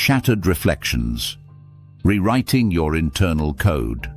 Shattered reflections. Rewriting your internal code.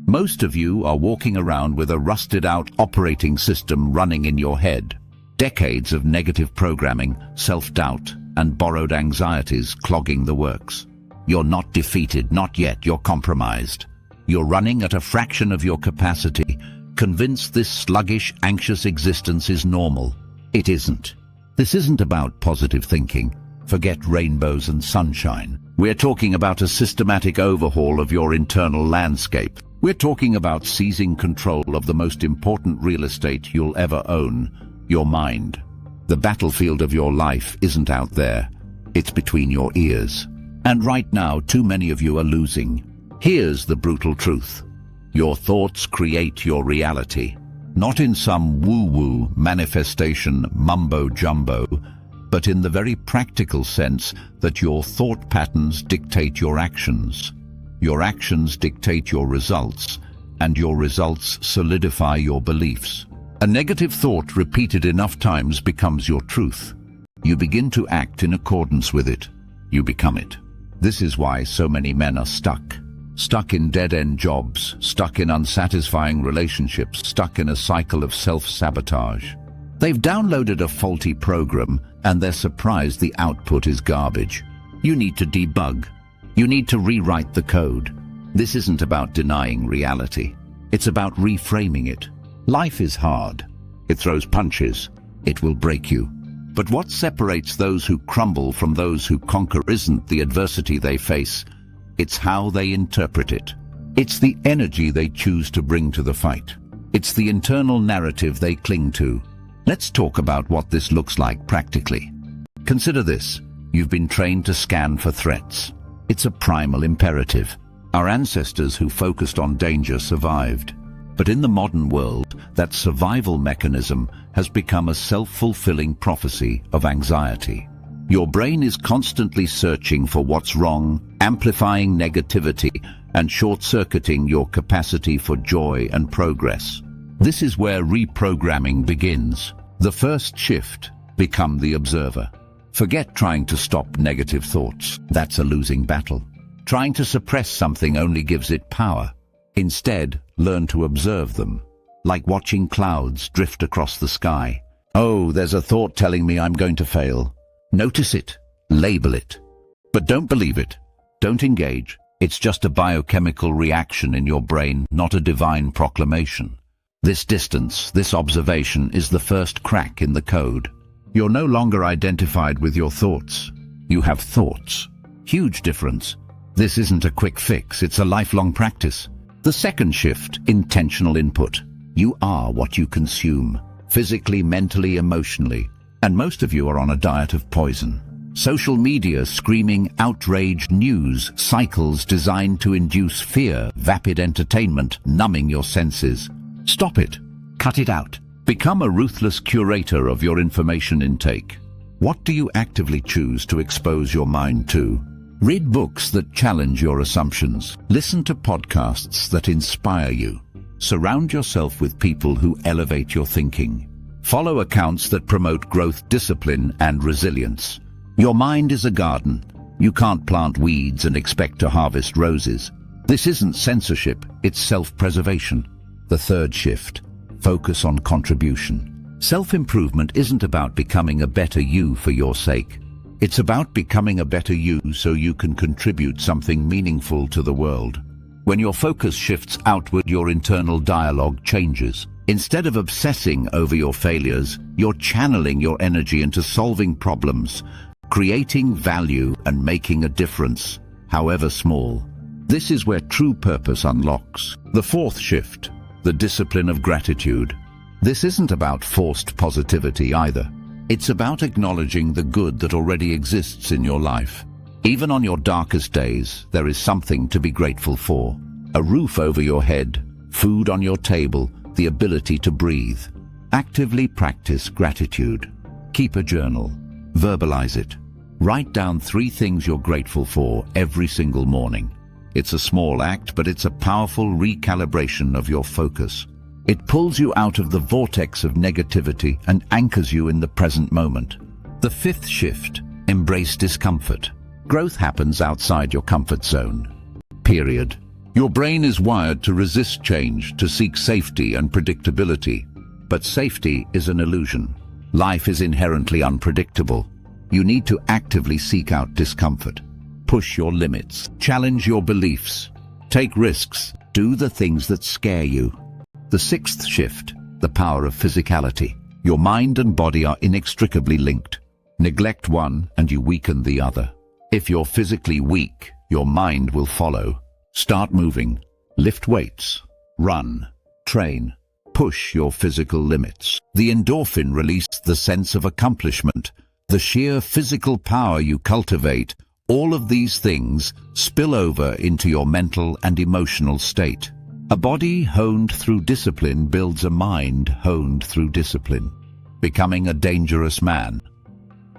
Most of you are walking around with a rusted-out operating system running in your head. Decades of negative programming, self-doubt, and borrowed anxieties clogging the works. You're not defeated, not yet, you're compromised. You're running at a fraction of your capacity, convinced this sluggish, anxious existence is normal. It isn't. This isn't about positive thinking. Forget rainbows and sunshine. We're talking about a systematic overhaul of your internal landscape. We're talking about seizing control of the most important real estate you'll ever own, your mind. The battlefield of your life isn't out there. It's between your ears. And right now, too many of you are losing. Here's the brutal truth. Your thoughts create your reality. Not in some woo-woo manifestation mumbo-jumbo, but in the very practical sense that your thought patterns dictate your actions. Your actions dictate your results, and your results solidify your beliefs. A negative thought repeated enough times becomes your truth. You begin to act in accordance with it. You become it. This is why so many men are stuck. Stuck in dead-end jobs, stuck in unsatisfying relationships, stuck in a cycle of self-sabotage. They've downloaded a faulty program and they're surprised the output is garbage. You need to debug. You need to rewrite the code. This isn't about denying reality. It's about reframing it. Life is hard. It throws punches. It will break you. But what separates those who crumble from those who conquer isn't the adversity they face. It's how they interpret it. It's the energy they choose to bring to the fight. It's the internal narrative they cling to. Let's talk about what this looks like practically. Consider this. You've been trained to scan for threats. It's a primal imperative. Our ancestors who focused on danger survived. But in the modern world, that survival mechanism has become a self-fulfilling prophecy of anxiety. Your brain is constantly searching for what's wrong, amplifying negativity, and short-circuiting your capacity for joy and progress. This is where reprogramming begins. The first shift: become the observer. Forget trying to stop negative thoughts. That's a losing battle. Trying to suppress something only gives it power. Instead, learn to observe them, like watching clouds drift across the sky. Oh, there's a thought telling me I'm going to fail. Notice it, label it. But don't believe it. Don't engage. It's just a biochemical reaction in your brain, not a divine proclamation. This distance, this observation, is the first crack in the code. You're no longer identified with your thoughts. You have thoughts. Huge difference. This isn't a quick fix, it's a lifelong practice. The second shift: intentional input. You are what you consume, physically, mentally, emotionally. And most of you are on a diet of poison. Social media screaming outrage news, cycles designed to induce fear, vapid entertainment, numbing your senses. Stop it. Cut it out. Become a ruthless curator of your information intake. What do you actively choose to expose your mind to? Read books that challenge your assumptions. Listen to podcasts that inspire you. Surround yourself with people who elevate your thinking. Follow accounts that promote growth, discipline, and resilience. Your mind is a garden. You can't plant weeds and expect to harvest roses. This isn't censorship, it's self-preservation. The third shift: focus on contribution. Self-improvement isn't about becoming a better you for your sake. It's about becoming a better you so you can contribute something meaningful to the world. When your focus shifts outward, your internal dialogue changes. Instead of obsessing over your failures, you're channeling your energy into solving problems, creating value, and making a difference, however small. This is where true purpose unlocks. The fourth shift: the discipline of gratitude. This isn't about forced positivity either. It's about acknowledging the good that already exists in your life. Even on your darkest days, there is something to be grateful for. A roof over your head, food on your table, the ability to breathe. Actively practice gratitude. Keep a journal. Verbalize it. Write down 3 things you're grateful for every single morning. It's a small act, but it's a powerful recalibration of your focus. It pulls you out of the vortex of negativity and anchors you in the present moment. The fifth shift: embrace discomfort. Growth happens outside your comfort zone. Period. Your brain is wired to resist change, to seek safety and predictability. But safety is an illusion. Life is inherently unpredictable. You need to actively seek out discomfort. Push your limits. Challenge your beliefs. Take risks. Do the things that scare you. The sixth shift, the power of physicality. Your mind and body are inextricably linked. Neglect one and you weaken the other. If you're physically weak, your mind will follow. Start moving. Lift weights. Run. Train. Push your physical limits. The endorphin release, the sense of accomplishment, the sheer physical power you cultivate, all of these things spill over into your mental and emotional state. A body honed through discipline builds a mind honed through discipline, becoming a dangerous man.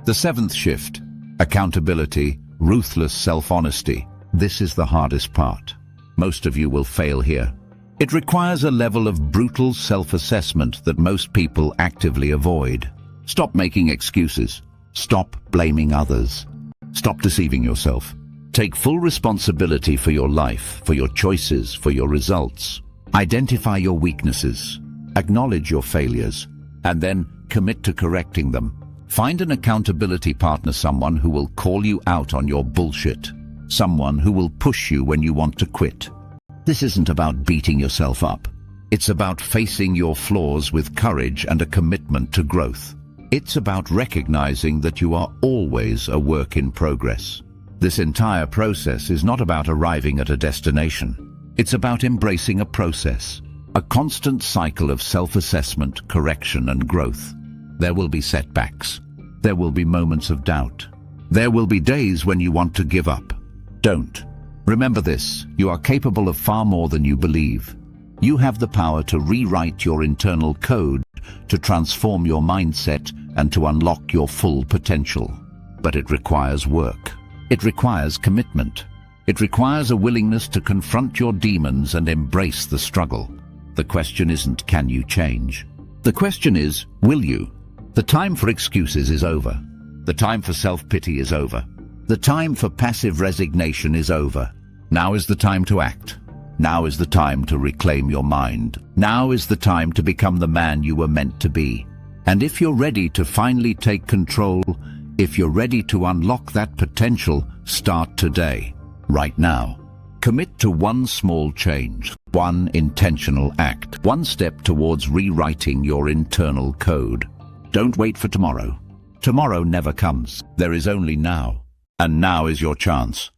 The seventh shift, accountability, ruthless self-honesty. This is the hardest part. Most of you will fail here. It requires a level of brutal self-assessment that most people actively avoid. Stop making excuses. Stop blaming others. Stop deceiving yourself. Take full responsibility for your life, for your choices, for your results. Identify your weaknesses. Acknowledge your failures. And then commit to correcting them. Find an accountability partner, someone who will call you out on your bullshit. Someone who will push you when you want to quit. This isn't about beating yourself up. It's about facing your flaws with courage and a commitment to growth. It's about recognizing that you are always a work in progress. This entire process is not about arriving at a destination. It's about embracing a process, a constant cycle of self-assessment, correction, and growth. There will be setbacks. There will be moments of doubt. There will be days when you want to give up. Don't. Remember this, you are capable of far more than you believe. You have the power to rewrite your internal code, to transform your mindset, and to unlock your full potential. But it requires work. It requires commitment. It requires a willingness to confront your demons and embrace the struggle. The question isn't, can you change? The question is, will you? The time for excuses is over. The time for self-pity is over. The time for passive resignation is over. Now is the time to act. Now is the time to reclaim your mind. Now is the time to become the man you were meant to be. And if you're ready to finally take control, if you're ready to unlock that potential, start today, right now. Commit to one small change, one intentional act, one step towards rewriting your internal code. Don't wait for tomorrow. Tomorrow never comes. There is only now. And now is your chance.